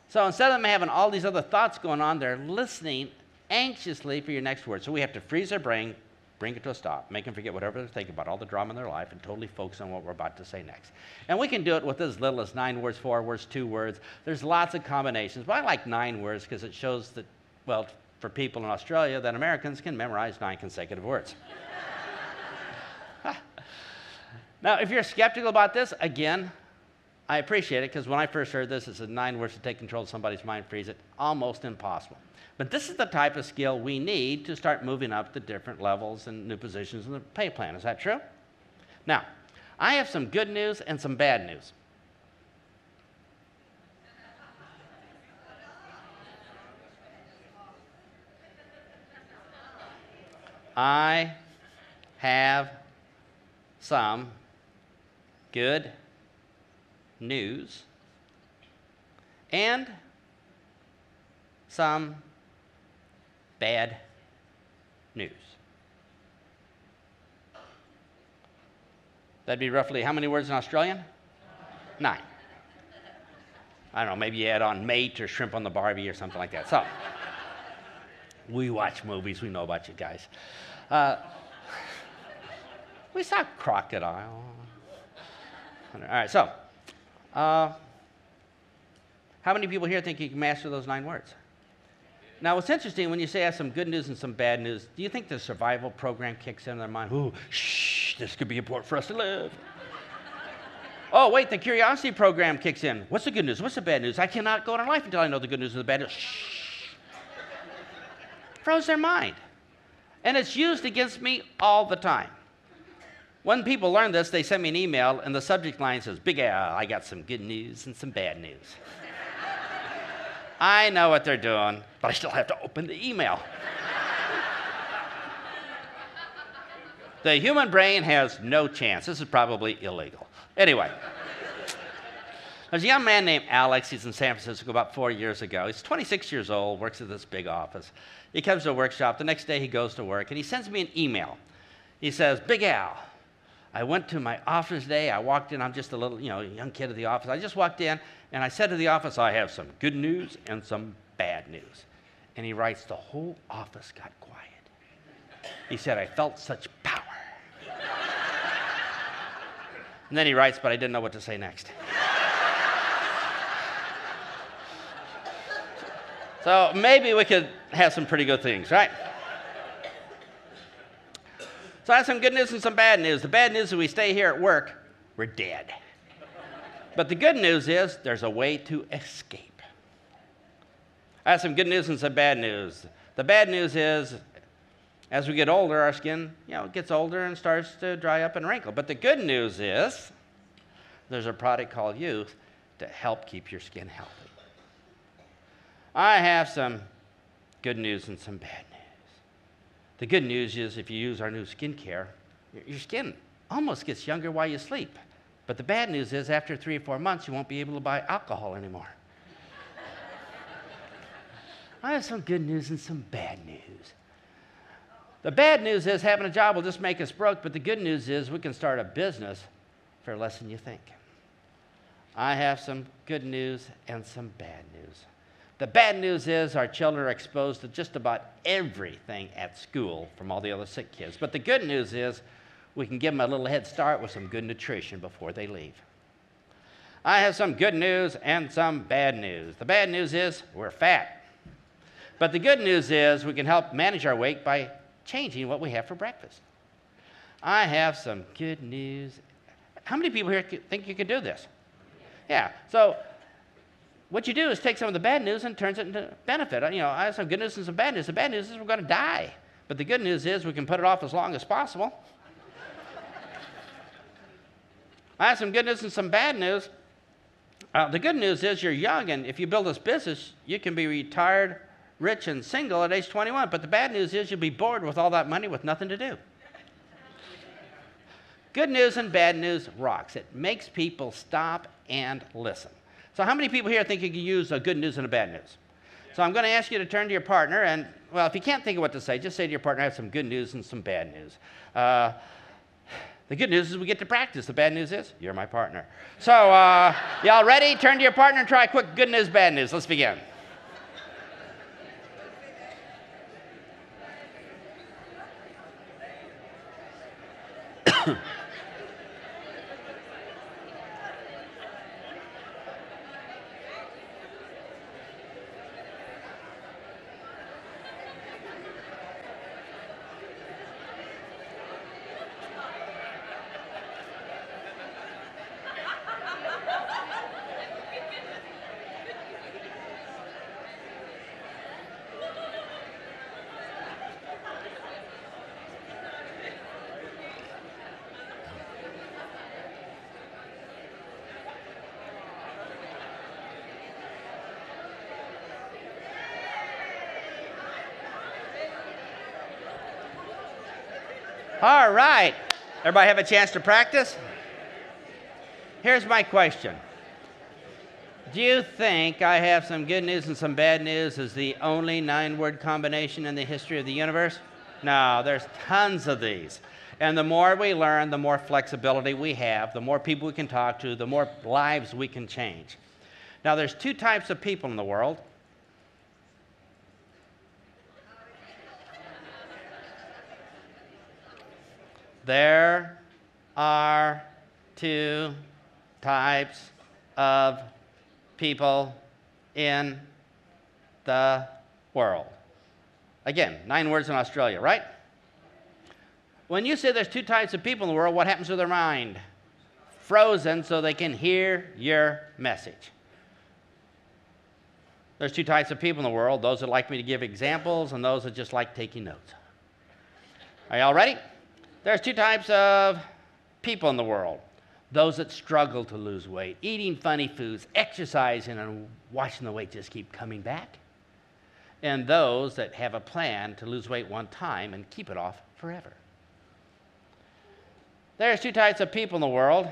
So instead of them having all these other thoughts going on, they're listening anxiously for your next word. So we have to freeze their brain, bring it to a stop, make them forget whatever they're thinking about, all the drama in their life, and totally focus on what we're about to say next. And we can do it with as little as 9 words, 4 words, 2 words. There's lots of combinations, but I like 9 words because it shows that, well, for people in Australia, that Americans can memorize 9 consecutive words. Now, if you're skeptical about this, again, I appreciate it, because when I first heard this, it said 9 words to take control of somebody's mind, freeze it. Almost impossible. But this is the type of skill we need to start moving up to different levels and new positions in the pay plan. Is that true? Now, I have some good news and some bad news. I have some good news and some bad news. That'd be roughly how many words in Australian? 9. I don't know, maybe you add on mate or shrimp on the Barbie or something like that. So, we watch movies, we know about you guys. We saw Crocodile. All right, so, how many people here think you can master those 9 words? Now, what's interesting, when you say I have some good news and some bad news, do you think the survival program kicks in their mind? Ooh, shh, this could be important for us to live. Oh, wait, the curiosity program kicks in. What's the good news? What's the bad news? I cannot go on in life until I know the good news and the bad news. Shh. Froze their mind. And it's used against me all the time. When people learn this, they send me an email, and the subject line says, Big Al, I got some good news and some bad news. I know what they're doing, but I still have to open the email. The human brain has no chance. This is probably illegal. Anyway, there's a young man named Alex. He's in San Francisco about 4 years ago. He's 26 years old, works at this big office. He comes to a workshop. The next day he goes to work, and he sends me an email. He says, Big Al, I went to my office today. I walked in. I'm just a little, young kid at the office. I just walked in, and I said to the office, I have some good news and some bad news. And he writes, the whole office got quiet. He said, I felt such power. And then he writes, but I didn't know what to say next. So maybe we could have some pretty good things, right? So I have some good news and some bad news. The bad news is we stay here at work, we're dead. But the good news is there's a way to escape. I have some good news and some bad news. The bad news is as we get older, our skin, gets older and starts to dry up and wrinkle. But the good news is there's a product called Youth to help keep your skin healthy. I have some good news and some bad news. The good news is if you use our new skincare, your skin almost gets younger while you sleep. But the bad news is after 3 or 4 months, you won't be able to buy alcohol anymore. I have some good news and some bad news. The bad news is having a job will just make us broke, but the good news is we can start a business for less than you think. I have some good news and some bad news. The bad news is our children are exposed to just about everything at school from all the other sick kids. But the good news is we can give them a little head start with some good nutrition before they leave. I have some good news and some bad news. The bad news is we're fat. But the good news is we can help manage our weight by changing what we have for breakfast. I have some good news. How many people here think you could do this? Yeah. So what you do is take some of the bad news and turns it into benefit. I have some good news and some bad news. The bad news is we're going to die. But the good news is we can put it off as long as possible. I have some good news and some bad news. The good news is you're young, and if you build this business, you can be retired, rich, and single at age 21. But the bad news is you'll be bored with all that money with nothing to do. Good news and bad news rocks. It makes people stop and listen. So how many people here think you can use a good news and a bad news? So I'm going to ask you to turn to your partner, and, well, if you can't think of what to say, just say to your partner, I have some good news and some bad news. The good news is we get to practice. The bad news is you're my partner. So y'all ready? Turn to your partner and try a quick good news, bad news. Let's begin. All right. Everybody have a chance to practice? Here's my question. Do you think I have some good news and some bad news is the only 9-word combination in the history of the universe? No, there's tons of these. And the more we learn, the more flexibility we have, the more people we can talk to, the more lives we can change. Now, there's 2 types of people in the world. There are 2 types of people in the world. Again, 9 words in Australia, right? When you say there's 2 types of people in the world, what happens to their mind? Frozen so they can hear your message. There's 2 types of people in the world, those that like me to give examples and those that just like taking notes. Are y'all ready? There's 2 types of people in the world. Those that struggle to lose weight, eating funny foods, exercising, and watching the weight just keep coming back. And those that have a plan to lose weight one time and keep it off forever. There's 2 types of people in the world.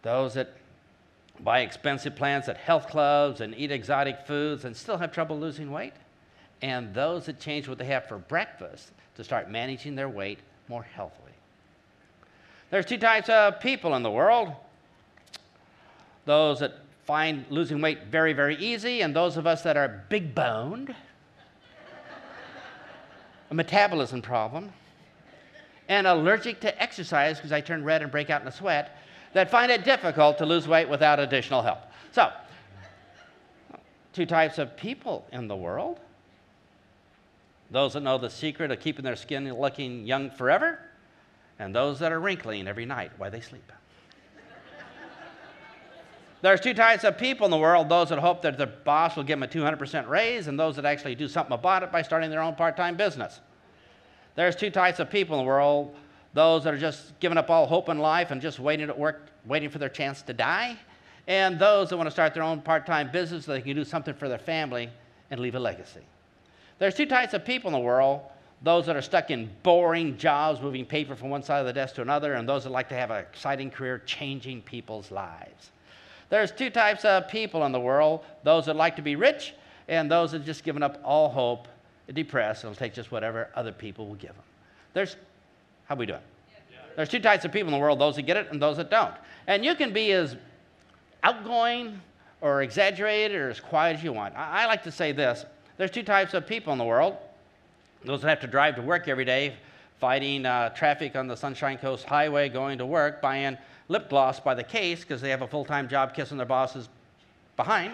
Those that buy expensive plans at health clubs and eat exotic foods and still have trouble losing weight. And those that change what they have for breakfast to start managing their weight more healthily. There's 2 types of people in the world. Those that find losing weight very, very easy, and those of us that are big-boned, a metabolism problem, and allergic to exercise because I turn red and break out in a sweat, that find it difficult to lose weight without additional help. So, 2 types of people in the world. Those that know the secret of keeping their skin looking young forever, and those that are wrinkling every night while they sleep. There's 2 types of people in the world, those that hope that their boss will give them a 200% raise, and those that actually do something about it by starting their own part-time business. There's 2 types of people in the world, those that are just giving up all hope in life and just waiting at work, waiting for their chance to die, and those that want to start their own part-time business so they can do something for their family and leave a legacy. There's 2 types of people in the world, those that are stuck in boring jobs, moving paper from one side of the desk to another, and those that like to have an exciting career changing people's lives. There's 2 types of people in the world, those that like to be rich, and those that have just given up all hope depressed, and will take just whatever other people will give them. How we doing? There's two types of people in the world, those that get it and those that don't. And you can be as outgoing or exaggerated or as quiet as you want. I like to say this. There's two types of people in the world. Those that have to drive to work every day, fighting traffic on the Sunshine Coast Highway, going to work, buying lip gloss by the case because they have a full-time job kissing their bosses behind.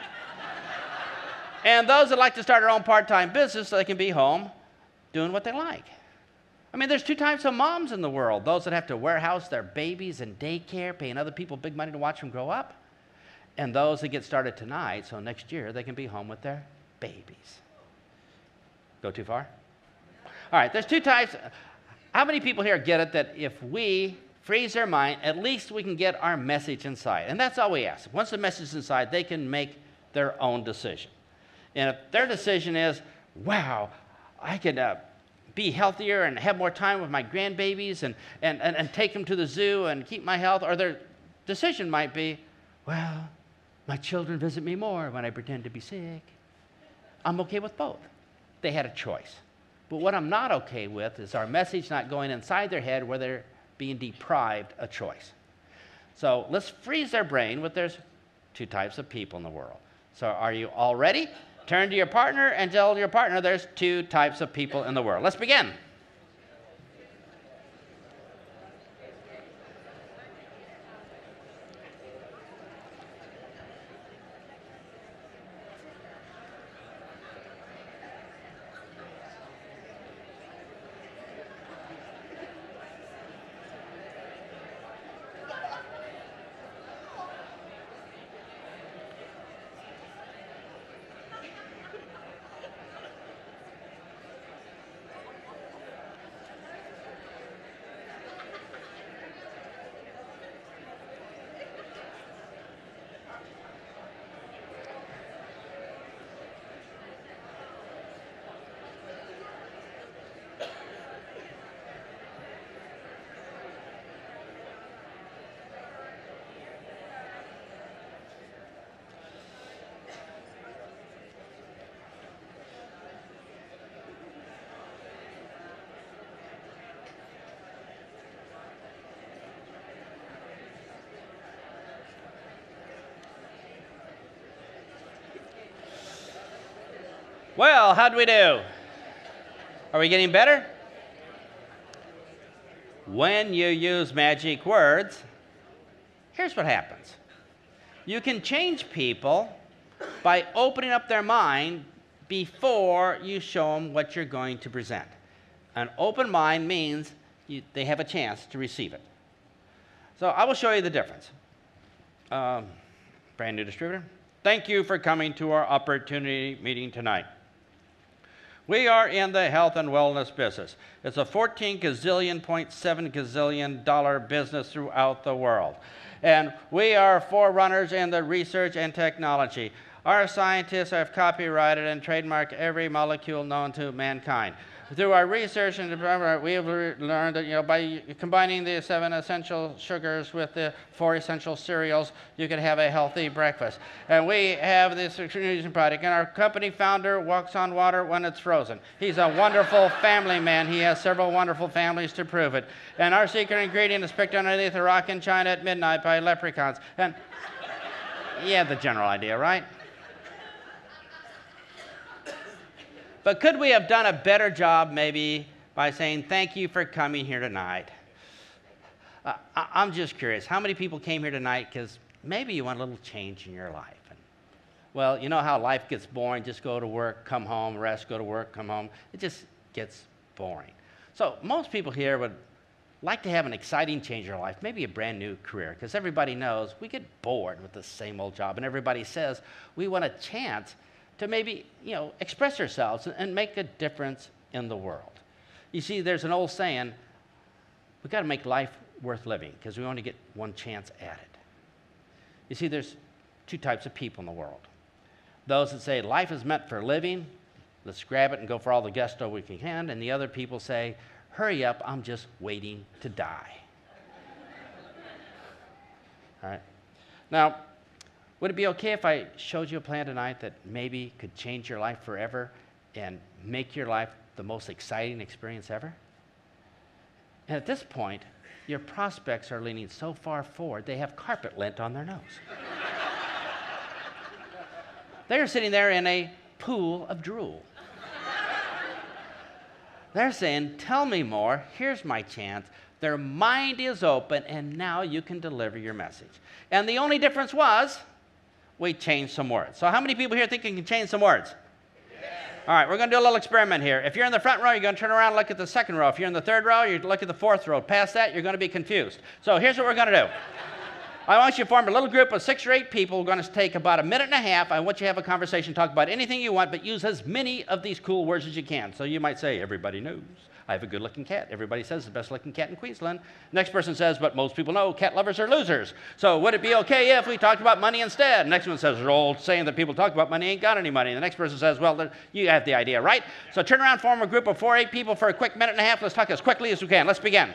And those that like to start their own part-time business so they can be home doing what they like. I mean, there's two types of moms in the world. Those that have to warehouse their babies in daycare, paying other people big money to watch them grow up. And those that get started tonight, so next year they can be home with their babies. Go too far? All right, there's two types. How many people here get it that if we freeze their mind, at least we can get our message inside? And that's all we ask. Once the message is inside, they can make their own decision. And if their decision is, wow, I could be healthier and have more time with my grandbabies and take them to the zoo and keep my health, or their decision might be, well, my children visit me more when I pretend to be sick. I'm okay with both. They had a choice. But what I'm not okay with is our message not going inside their head where they're being deprived a choice. So let's freeze their brain with there's two types of people in the world. So are you all ready? Turn to your partner and tell your partner there's two types of people in the world. Let's begin. Well, how'd we do? Are we getting better? When you use magic words, here's what happens. You can change people by opening up their mind before you show them what you're going to present. An open mind means they have a chance to receive it. So I will show you the difference. Brand new distributor. Thank you for coming to our opportunity meeting tonight. We are in the health and wellness business. It's a 14 gazillion, $0.7 gazillion business throughout the world. And we are forerunners in the research and technology. Our scientists have copyrighted and trademarked every molecule known to mankind. Through our research and development, we have learned that by combining the 7 essential sugars with the 4 essential cereals, you can have a healthy breakfast. And we have this nutrition product, and our company founder walks on water when it's frozen. He's a wonderful family man. He has several wonderful families to prove it. And our secret ingredient is picked underneath a rock in China at midnight by leprechauns. And you have the general idea, right? But could we have done a better job maybe by saying, thank you for coming here tonight? I'm just curious, how many people came here tonight because maybe you want a little change in your life? And, well, you know how life gets boring, just go to work, come home, rest, go to work, come home. It just gets boring. So most people here would like to have an exciting change in their life, maybe a brand new career, because everybody knows we get bored with the same old job, and everybody says we want a chance to maybe, express ourselves and make a difference in the world. You see, there's an old saying, we've got to make life worth living because we only get one chance at it. You see, there's two types of people in the world. Those that say life is meant for living, let's grab it and go for all the gusto we can, and the other people say, hurry up, I'm just waiting to die. All right. Now, would it be okay if I showed you a plan tonight that maybe could change your life forever and make your life the most exciting experience ever? And at this point, your prospects are leaning so far forward, they have carpet lint on their nose. They're sitting there in a pool of drool. They're saying, tell me more, here's my chance. Their mind is open, and now you can deliver your message. And the only difference was, we changed some words. So how many people here think you can change some words? All right, we're going to do a little experiment here. If you're in the front row, you're going to turn around and look at the second row. If you're in the third row, you look at the fourth row. Past that, you're going to be confused. So here's what we're going to do. I want you to form a little group of 6 or 8 people. We're going to take about a minute and a half. I want you to have a conversation, talk about anything you want, but use as many of these cool words as you can. So you might say, everybody knows I have a good-looking cat. Everybody says the best-looking cat in Queensland. Next person says, but most people know cat lovers are losers. So would it be okay if we talked about money instead? Next one says, there's an old saying that people talk about money ain't got any money. The next person says, well, you have the idea, right? So turn around, form a group of 4 or 8 people for a quick minute and a half. Let's talk as quickly as we can. Let's begin.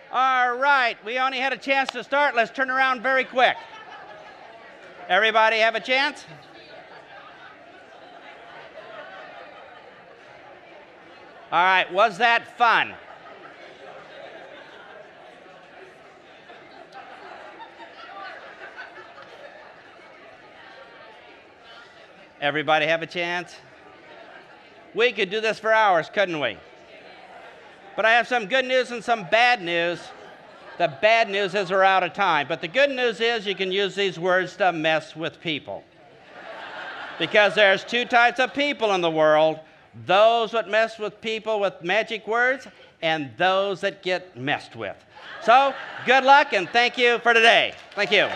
All right, we only had a chance to start. Let's turn around very quick. Everybody have a chance? All right, was that fun? Everybody have a chance? We could do this for hours, couldn't we? But I have some good news and some bad news. The bad news is we're out of time. But the good news is you can use these words to mess with people. Because there's 2 types of people in the world. Those that mess with people with magic words and those that get messed with. So good luck and thank you for today. Thank you.